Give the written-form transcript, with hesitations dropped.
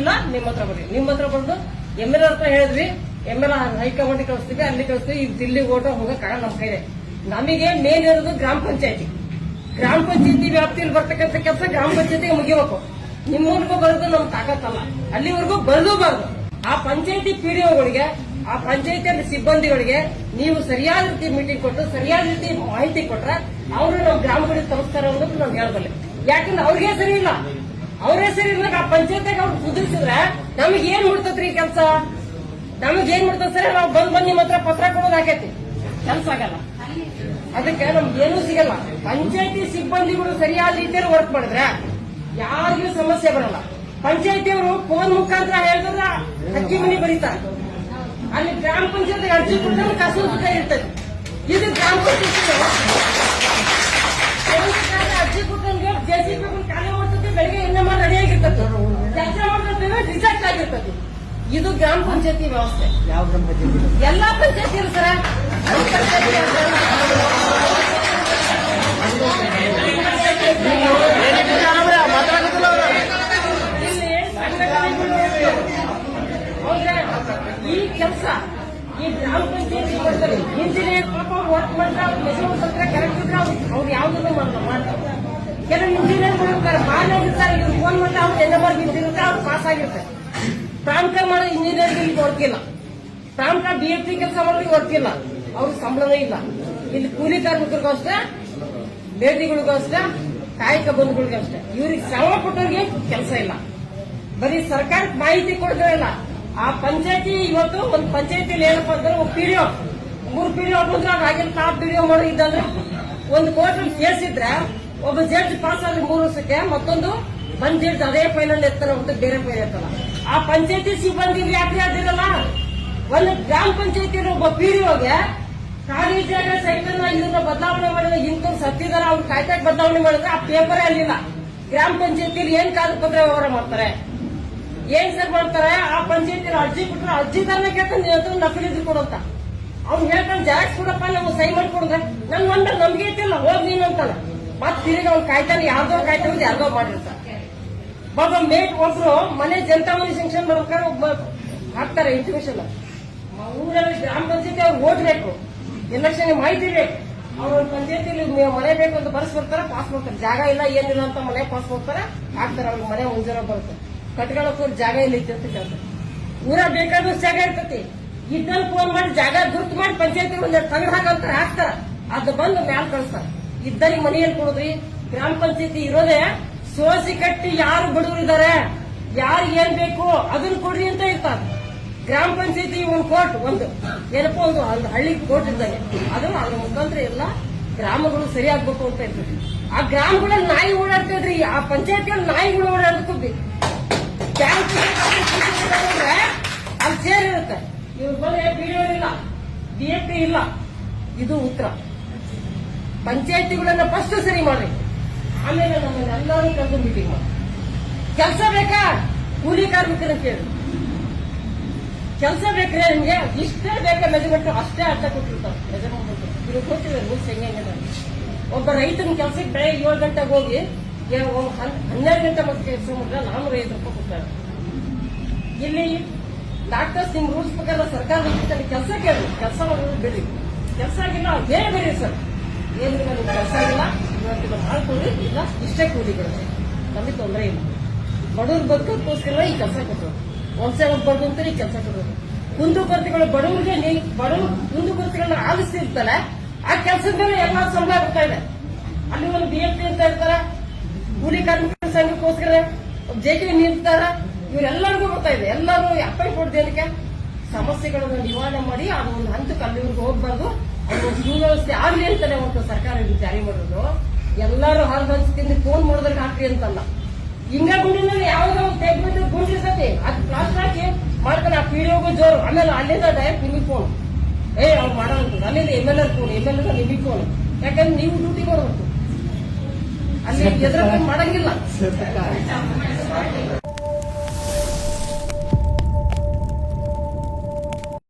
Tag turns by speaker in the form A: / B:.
A: ಬರೋದಿಲ್ಲ, ನಿಮ್ಮ ಹತ್ರ ಬರ್ರಿ. ನಿಮ್ಮ ಹತ್ರ ಬಂದು MLA ಹತ್ರ ಹೇಳಿದ್ವಿ, MLA ಹೈಕಮಾಂಡ್ ಕಳಿಸ್ತೀವಿ, ಅಲ್ಲಿ ಕಳಿಸ್ತೀವಿ. ಈಗ ದಿಲ್ಲಿ ಓಟ ಹೋಗಕ್ಕಾಗಲ್ಲ ನಮ್ಮ ಕೈಲಿ. ನಮಗೆ ಮೇನ್ ಇರೋದು ಗ್ರಾಮ ಪಂಚಾಯತಿ. ಗ್ರಾಮ ಪಂಚಾಯತಿ ವ್ಯಾಪ್ತಿಯಲ್ಲಿ ಬರ್ತಕ್ಕಂಥ ಕೆಲಸ ಗ್ರಾಮ ಪಂಚಾಯತಿಗೆ ಮುಗಿಬೇಕು. ನಿಮ್ಮವರೆಗೂ ಬರೋದು ನಮ್ ತಾಕತ್ತಲ್ಲ, ಅಲ್ಲಿವರೆಗೂ ಬರಲೂಬಾರ್ದು. ಆ ಪಂಚಾಯತಿ PDOಗಳಿಗೆ, ಆ ಪಂಚಾಯತಿಯಲ್ಲಿ ಸಿಬ್ಬಂದಿಗಳಿಗೆ ನೀವು ಸರಿಯಾದ ರೀತಿ ಮೀಟಿಂಗ್ ಕೊಟ್ಟು ಸರಿಯಾದ ರೀತಿ ಮಾಹಿತಿ ಕೊಟ್ರೆ ಅವರು ನಮ್ಮ ಗ್ರಾಮಗಳಿಗೆ ತಲುಪಿಸ್ತಾರೆ ಅನ್ನೋದು ನಾವು ಹೇಳಬಲ್ಲೆ. ಯಾಕಂದ್ರೆ ಅವ್ರಿಗೆ ಸರಿ ಇಲ್ಲ, ಅವರೇ ಸರಿ ಇಲ್ಲ. ಆ ಪಂಚಾಯತಿಗೆ ಅವ್ರು ಕುದಿಸಿದ್ರೆ ನಮಗೆ ಏನ್ ಮುಡ್ತದ್ರಿ ಕೆಲಸ? ನಮಗೆ ಏನ್ ಮುಡ್ತದ ಸರ್? ನಾವು ಬಂದ್ ನಿಮ್ಮ ಹತ್ರ ಪತ್ರ ಕೊಡೋದು ಹಾಕೈತಿ, ಕೆಲಸ ಆಗಲ್ಲ. ಅದಕ್ಕೆ ನಮ್ಗೆ ಏನೂ ಸಿಗಲ್ಲ. ಪಂಚಾಯತಿ ಸಿಬ್ಬಂದಿಗಳು ಸರಿಯಾದ ರೀತಿಯಲ್ಲಿ ವರ್ಕ್ ಮಾಡಿದ್ರೆ ಯಾರಿಗೂ ಸಮಸ್ಯೆ ಬರಲ್ಲ. ಪಂಚಾಯತಿಯವರು ಫೋನ್ ಮುಖಾಂತರ ಹೇಳಿದ್ರೆ ಅಕ್ಕಿ ಮನಿ ಬರೀತಾರೆ. ಅಲ್ಲಿ ಗ್ರಾಮ ಪಂಚಾಯತ್ ಅರ್ಜಿ ಕೊಟ್ಟರೆ ಕಸು ಸುಖ ಇರ್ತದೆ. ಇದು ಗ್ರಾಮ ಪಂಚಾಯತ್ ಅರ್ಜಿ ಕೊಟ್ಟಂಗೆ JCB ಕಾರ್ಯ ಮಾಡ್ತದೆ. ಬೆಳಗ್ಗೆ ಎಣ್ಣೆ ಮಾಡಿ ರೆಡಿಯಾಗಿರ್ತದೆ, ಕೆಲಸ ಮಾಡ್ತೇವೆ, ರಿಜೆಕ್ಟ್ ಆಗಿರ್ತದೆ. ಇದು ಗ್ರಾಮ ಪಂಚಾಯತಿ ವ್ಯವಸ್ಥೆ. ಯಾವ ಗ್ರಾಮ ಪಂಚಾಯತಿ? ಎಲ್ಲಾ ಪಂಚಾಯತಿ ಸರ. ಈ ಕೆಲಸ ಈ ಗ್ರಾಮ ಪಂಚಾಯತಿ ಮಾಡ್ತಾರೆ. ಇಂಜಿನಿಯರ್ ಪಾಪ ವರ್ಕ್ ಮಾಡ್ತಾರೆ, ಕರೆಕ್ಟ್ ಇದ್ರೆ ಅವ್ರು ಯಾವ್ದನ್ನು ಮಾಡ್ತಾರೆ. ಕೆಲವು ಇಂಜಿನಿಯರ್ ಮಾಡ್ತಾರೆ, ಮಾಡಿರ್ತಾರೆ, ಇವ್ರು ಫೋನ್ ಮಾಡಿ ಅವ್ರು NMR ಬಿದ್ದಿರುತ್ತೆ, ಅವ್ರು ಪಾಸ್ ಆಗಿರ್ತಾರೆ. ಪ್ರಾಂತ ಮಾಡೋ ಇಂಜಿನಿಯರ್ಗೆ ಈಗ ವರ್ಕ್ ಇಲ್ಲ, ಪ್ರಾಂತ BFT ಕೆಲಸ ಮಾಡೋರಿಗೆ ವರ್ಕ್ ಇಲ್ಲ, ಅವ್ರಿಗೆ ಸಂಬಳನೇ ಇಲ್ಲ. ಇಲ್ಲಿ ಕೂಲಿ ಕಾರ್ಮಿಕರಿಗೂ ಅಷ್ಟೇ, ಬೇದಿಗಳಿಗೂ ಅಷ್ಟೇ, ಕಾಯಕ ಬಂಧುಗಳಿಗೂ ಅಷ್ಟೇ. ಇವ್ರಿಗೆ ಶ್ರಮ ಪಟ್ಟವ್ರಿಗೆ ಕೆಲಸ ಇಲ್ಲ. ಬರೀ ಸರ್ಕಾರಕ್ಕೆ ಮಾಹಿತಿ ಕೊಡ್ತಾ ಇಲ್ಲ. ಆ ಪಂಚಾಯತಿ ಇವತ್ತು ಒಂದು ಪಂಚಾಯತಿಯಲ್ಲಿ ಏನಪ್ಪ ಅಂದ್ರೆ ಒಬ್ಬ PDO 3 PDO ಬಂದ್ರೆ ಆಗಿನ ಟಾಪ್ PDO ಮಾಡೋ ಇದ್ದಂದ್ರೆ ಒಂದು ಕೋರ್ಟಲ್ಲಿ ಕೇಸ್ ಇದ್ರೆ ಒಬ್ಬ ಜಡ್ಜ್ ಪಾಸ್ ಆದ್ರೆ 3 ವರ್ಷಕ್ಕೆ ಮತ್ತೊಂದು ಬಂದ್ ಜಡ್ಜ್ ಅದೇ ಫೈನಲ್ ಎತ್ತಾರೆ ಹೊರತು ಬೇರೆ ಫೈಲ್ ಎತ್ತಲ್ಲ. ಆ ಪಂಚಾಯತಿ ಸಿಬ್ಬಂದಿ ಯಾಕೆ ಆದಿರಲ್ಲ? ಒಂದು ಗ್ರಾಮ ಪಂಚಾಯತಿಯಲ್ಲಿ ಒಬ್ಬ PDOಗೆ ಖಾಲಿ ಜಾಗ ಸೈಕಲ್ ಇದನ್ನ ಬದಲಾವಣೆ ಮಾಡಿದ್ರೆ ಇಂಥವ್ರು ಸತ್ತಿದಾರ ಅವ್ರು ಕಾಯ್ದಾಗಿ ಬದಲಾವಣೆ ಮಾಡಿದ್ರೆ ಆ ಪೇಪರೇ ಅಲ್ಲಿಲ್ಲ. ಗ್ರಾಮ ಪಂಚಾಯತಿಯಲ್ಲಿ ಏನ್ ಕಾಗದ ಪತ್ರ ವ್ಯವಹಾರ ಮಾಡ್ತಾರೆ, ಏನ್ ಸರ್ ಮಾಡ್ತಾರೆ? ಆ ಪಂಚಾಯತಿಯಲ್ಲಿ ಅರ್ಜಿ ಕೊಟ್ಟರೆ ಅರ್ಜಿದಾರನ ಕೇಳ್ಕೊಂಡು ನಕಲಿದ್ದು ಕೊಡುತ್ತ ಅವ್ನು ಹೇಳ್ಕೊಂಡು ಜೆರಾಕ್ಸ್ ಕೊಡಪ್ಪ ನಾವು ಸಹಿ ಮಾಡಿಕೊಡ್ರೆ ನನ್ ಒಂದ ನಮ್ಗೆ ಐತಿಲ್ಲ ಹೋಗ್ ನೀನು ಅಂತಾನೆ. ಮತ್ ತಿರುಗಿ ಅವ್ನು ಕಾಯ್ತಾನೆ, ಯಾರ್ದೋ ಕಾಯ್ತಾನೆ, ಯಾರ್ದೋ ಮಾಡಿರ್ತಾರೆ. ಬಾಬಾ ಮೇಟ್ ಒಬ್ರು ಮನೆ ಜನತಾ ಮನೆ ಸಂಕ್ಷನ್ ಮಾಡ್ಬೇಕಾದ್ರೆ ಒಬ್ಬ ಹಾಕ್ತಾರೆ ಇಂಟಿಮೇಷನ್. ಊರಲ್ಲಿ ಗ್ರಾಮ ಪಂಚಾಯತಿ ಅವ್ರು ಓಟ್ ಬೇಕು, ಎಲೆಕ್ಷನ್ ಮಾಹಿತಿ ಬೇಕು. ಅವ್ರ ಪಂಚಾಯತಿಲಿ ಮನೆ ಬೇಕು ಅಂತ ಬರ್ಸ್ ಬರ್ತಾರೆ, ಪಾಸ್ ಮಾಡ್ತಾರೆ. ಜಾಗ ಇಲ್ಲ ಏನಿಲ್ಲ ಅಂತ ಮನೆ ಪಾಸ್ ಮಾಡ್ತಾರೆ, ಹಾಕ್ತಾರೆ. ಅವ್ರಿಗೆ ಮನೆ ಮುಂಜಾನ ಬರುತ್ತೆ, ಕಟ್ಕೊಳ್ಳೋಕೆ ಜಾಗ ಇಲ್ಲ ಇತ್ತು ಅಂತ ಕೇಳ್ತಾರೆ. ಊರ ಬೇಕಾದಷ್ಟು ಜಾಗ ಇರ್ತತಿ. ಇದ್ದಲ್ಲಿ ಫೋನ್ ಮಾಡಿ ಜಾಗ ಗುರ್ತು ಮಾಡಿ ಪಂಚಾಯತಿ ಒಂದು ತಗಡ್ ಹಾಕಂತಾರೆ, ಹಾಕ್ತಾರ. ಅದು ಬಂದು ಮ್ಯಾಲ್ ಕಳಿಸ್ತಾರೆ. ಇದ್ದರಿಗೆ ಮನೆಯಲ್ಲಿ ಕೊಡುದ್ರಿ. ಗ್ರಾಮ ಪಂಚಾಯತಿ ಇರೋದೇ ಸೋಸಿ ಕಟ್ಟಿ ಯಾರು ಬಡವರು ಇದಾರೆ, ಯಾರು ಏನ್ ಬೇಕು ಅದನ್ನ ಕೊಡ್ರಿ ಅಂತ ಇರ್ತಾರೆ. ಗ್ರಾಮ ಪಂಚಾಯತಿ ಒಂದು ಕೋರ್ಟ್, ಒಂದು ಏನಪ್ಪ ಒಂದು ಹಳ್ಳಿ ಕೋರ್ಟ್ ಇದ್ದಾಗ ಅದು ಅದ್ರ ಮುಖಾಂತರ ಎಲ್ಲ ಗ್ರಾಮಗಳು ಸರಿ ಆಗ್ಬೇಕು ಅಂತ ಇರ್ತದೆ. ಆ ಗ್ರಾಮಗಳಲ್ಲಿ ನಾಯಿ ಓಡಾಡ್ತಿದ್ರಿ, ಆ ಪಂಚಾಯತಿಯಲ್ಲಿ ನಾಯಿಗಳು ಓಡಾಡೋದಕ್ಕೂ ಅಲ್ಲಿ ಸೇರಿರುತ್ತೆ. ಇವ್ರ ಬಂದ್ರೆ PDO ಇಲ್ಲ, BFT ಇಲ್ಲ. ಇದು ಉತ್ತರ. ಪಂಚಾಯತಿಗಳನ್ನ ಫಸ್ಟ್ ಸರಿ ಮಾಡ್ರಿ, ಆಮೇಲೆ ನಮ್ಮನ್ನೆಲ್ಲರೂ ಕರೆದು ಮೀಟಿಂಗ್ ಮಾಡಿ. ಕೆಲಸ ಬೇಕಾ? ಕೂಲಿ ಕಾರ್ಮಿಕರ ಕೇಳಿ ಕೆಲಸ ಬೇಕ್ರೆ ನಿಮ್ಗೆ ಇಷ್ಟೇ ಬೇಕಾ ಮೆಜರ್ಮೆಂಟ್ ಅಷ್ಟೇ ಅರ್ಥ ಕೊಟ್ಟಿರ್ತಾರೆ. ಮೆಜರ್ಮೆಂಟ್ ಇವ್ರು ಗೊತ್ತಿದೆ ರೂಲ್ಸ್ ಹೆಂಗೆ. ಒಬ್ಬ ರೈತನ ಕೆಲಸಕ್ಕೆ ಬೆಳಗ್ಗೆ 7 ಗಂಟೆಗೆ ಹೋಗಿ 12 ಗಂಟೆ ಮತ್ತೆ ಕೆಲಸ ಮಾಡಿದ್ರೆ 405 ರೂಪಾಯಿ ಕೊಡ್ತಾರೆ. ಇಲ್ಲಿ ಡಾಕ್ಟರ್ಸ್ ನಿಮ್ ರೂಲ್ಸ್ ಪ್ರಕಾರ ಸರ್ಕಾರ ಕೆಲಸ ಕೇಳಿ, ಕೆಲಸ ಮಾಡೋದು ಬಿಡಿ. ಕೆಲಸ ಆಗಿಲ್ಲ ಬೇರೆ ಬೇರೆ ಸರ್, ಏನಿಲ್ಲ ನಿಮ್ಗೆ ಕೆಲಸ ಆಗಿಲ್ಲ ಇವತ್ತಿನ ಮಾಡ್ಕೊಳ್ಳಿ, ಇಲ್ಲ ಇಷ್ಟೇ ಕೂಲಿಗಳು, ನಮಗೆ ತೊಂದರೆ ಇಲ್ಲ. ಬಡವ್ರು ಬದುಕೋಸ್ಕರ ಈ ಕೆಲಸ ಕೊಟ್ಟರು. ಒಂದ್ಸಲ ಬರ್ದು ಅಂತ ಈ ಕೆಲಸ ಕೊಡೋದು. ಕುಂದುಕೊರತೆಗಳು ಬಡವರಿಗೆ ಕುಂದುಕೊರತೆಗಳನ್ನ ಆಲಿಸ್ತಿರ್ತಾರೆ. ಆ ಕೆಲಸದ ಮೇಲೆ ಎಲ್ಲ ಸಂಬಳ ಬರ್ತಾ ಇದೆ. ಅಲ್ಲಿ ಒಂದು BFT ಅಂತ ಇರ್ತಾರೆ, ಕೂಲಿ ಕಾರ್ಮಿಕರ ಸಂಘಕ್ಕೋಸ್ಕರ JK ನಿಲ್ತಾರ. ಇವರೆಲ್ಲರಿಗೂ ಬರ್ತಾ ಇದೆ. ಎಲ್ಲರೂ ಅಪಾಯಿಂಟ್ ಕೊಡ್ದೇನಕ್ಕೆ ಸಮಸ್ಯೆಗಳನ್ನು ನಿವಾರಣೆ ಮಾಡಿ ಅದು ಒಂದು ಹಂತಕ್ಕೆ ಅಲ್ಲಿವರೆಗೂ ಹೋಗ್ಬಾರ್ದು. ಅದು ಒಂದು ಸುವ್ಯವಸ್ಥೆ ಆಗ್ಲಿ ಅಂತಾನೆ ಒಂದು ಸರ್ಕಾರ ಜಾರಿ ಮಾಡೋದು. ಎಲ್ಲರೂ ಹಾಲು ಹಂಚ್ತಿಂದ ಫೋನ್ ಮಾಡೋದ್ರಿಗೆ ಹಾಕ್ರಿ ಅಂತಲ್ಲ. ಹಿಂಗ ಗುಂಡಿನಲ್ಲಿ ಯಾವ್ದೋ ಒಂದು ತೆಗ್ಬಿಟ್ಟು ಗುಂಡಿರ್ತತಿ, ಅದು ಪ್ಲಾಸ್ಟರ್ ಹಾಕಿ ಮಾಡ್ತಾನೆ. ಆ PDOಗೂ ಜೋರು. ಆಮೇಲೆ ಅಲ್ಲಿಂದ ಡೈರೆಕ್ಟ್ ನಿಮಗೆ ಫೋನ್, ಅವ್ರು ಮಾಡೋದು ಅಲ್ಲಿಂದ MLA ಫೋನ್, MLA ನಿಮಗೆ ಫೋನ್. ಯಾಕಂದ್ರೆ ನೀವು ಡ್ಯೂಟಿ ಕೊಡ್ಬೇಕು, ಅಲ್ಲಿ ಎದುರು ಮಾಡಂಗಿಲ್ಲ.